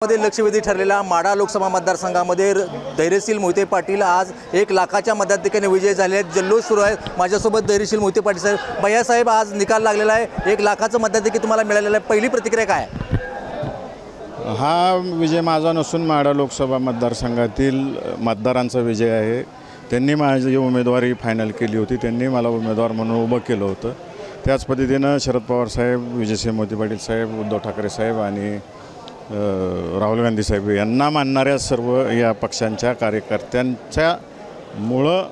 मध्ये लक्षवेधी ठरलेल्या माढा लोकसभा मतदारसंघामध्ये धैर्यशील मोहिते पाटील आज 1 लाखाच्या मताधिक्याने विजय झाले आहेत। जल्लोष सुरू आहे। माझ्यासोबत धैर्यशील मोहिते पाटील साहेब। भैया साहेब, आज निकाल लागलेला आहे। 1 लाखाचं मताधिक्य तुम्हाला मिळालेलं आहे। पहिली प्रतिक्रिया काय आहे? हा विजय माझा नसून माढा लोकसभा मतदारसंघातील मतदारांचा विजय आहे। त्यांनी माझी उमेदवारी फायनल केली होती। त्यांनी मला उमेदवार म्हणून उभं केलं होतं। त्याच पद्धतीनं शरद पवार साहेब, विजयसिंह मोहिते पाटील साहेब, उद्धव ठाकरे साहेब आणि राहुल गांधी साहेब यांना मानणाऱ्या सर्व या पक्षांच्या कार्यकर्त्यांच्या मुळं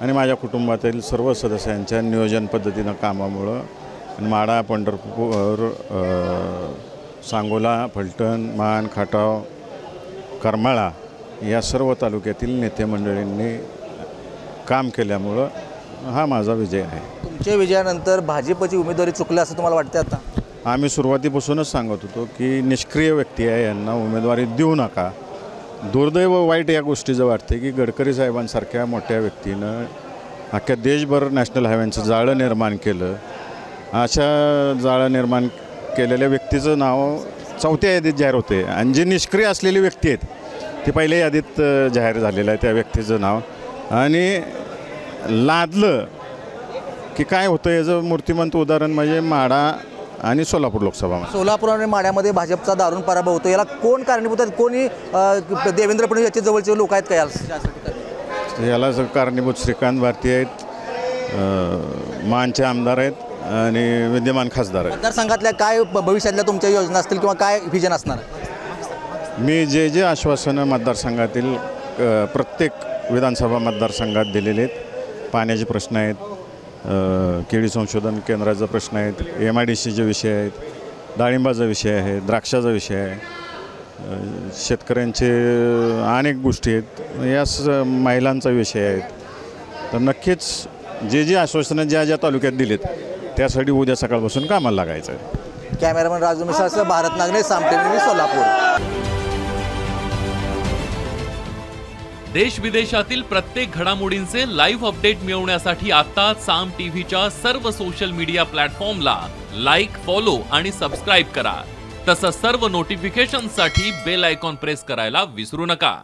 आणि माझ्या कुटुंबातील सर्व सदस्यांच्या नियोजन पद्धतीनं कामामुळं माढा, पंढरपूर, सांगोला, फलटण, मान, खटाव, करमाळा या सर्व तालुक्यातील नेते मंडळींनी काम केल्यामुळं हा माझा विजय आहे। तुमच्या विजयानंतर भाजपची उमेदवारी चुकली असं तुम्हाला वाटते? आता आम्ही सुरुवातीपासूनच सांगत होतो की निष्क्रिय व्यक्ती आहे, यांना उमेदवारी देऊ नका। दुर्दैव वाईट या गोष्टीचं वाटते की गडकरी साहेबांसारख्या मोठ्या व्यक्तीनं अख्ख्या देशभर नॅशनल हायवेचं जाळं निर्माण केलं। अशा जाळं निर्माण केलेल्या व्यक्तीचं नाव 4थ्या यादीत जाहीर होते आणि जे निष्क्रिय असलेली व्यक्ती आहेत ते पहिल्या यादीत जाहीर झालेलं आहे त्या व्यक्तीचं नाव। आणि लादलं की काय होतं याचं मूर्तिमंत उदाहरण म्हणजे माढा आणि सोलापूर लोकसभा। सोलापूर आणि माढ्यामध्ये भाजपचा दारुण पराभव होतो। याला कोण कारणीभूत आहेत? कोणी देवेंद्र फडणवीस याच्या जवळचे लोक आहेत का याला कारणीभूत श्रीकांत भारती आहेत, मानचे आमदार आहेत आणि विद्यमान खासदार आहेत। मतदारसंघातल्या काय भविष्यातल्या तुमच्या योजना असतील किंवा काय व्हिजन असणार? मी जे आश्वासनं मतदारसंघातील प्रत्येक विधानसभा मतदारसंघात दिलेले आहेत, पाण्याचे प्रश्न आहेत, केळी संशोधन केंद्राचा प्रश्न आहेत, MIDCचे विषय आहेत, डाळिंबाचा विषय आहे, द्राक्षाचा विषय आहे, शेतकऱ्यांचे अनेक गोष्टी आहेत, या महिलांचा विषय आहेत। तर नक्कीच जे आश्वासनं ज्या तालुक्यात दिलेत त्यासाठी उद्या सकाळपासून कामाला लागायचं आहे। कॅमेरामन राजू मिसाळ, भारत नागरे, साम टीव्ही, सोलापूर। देश विदेशातील प्रत्येक घडामोडींचे लाईव्ह अपडेट मिळवण्यासाठी आता साम टीव्हीच्या सर्व सोशल मीडिया प्लॅटफॉर्मला लाईक, फॉलो आणि सबस्क्राईब करा। तसंच सर्व नोटिफिकेशनसाठी बेल आयकॉन प्रेस करायला विसरू नका।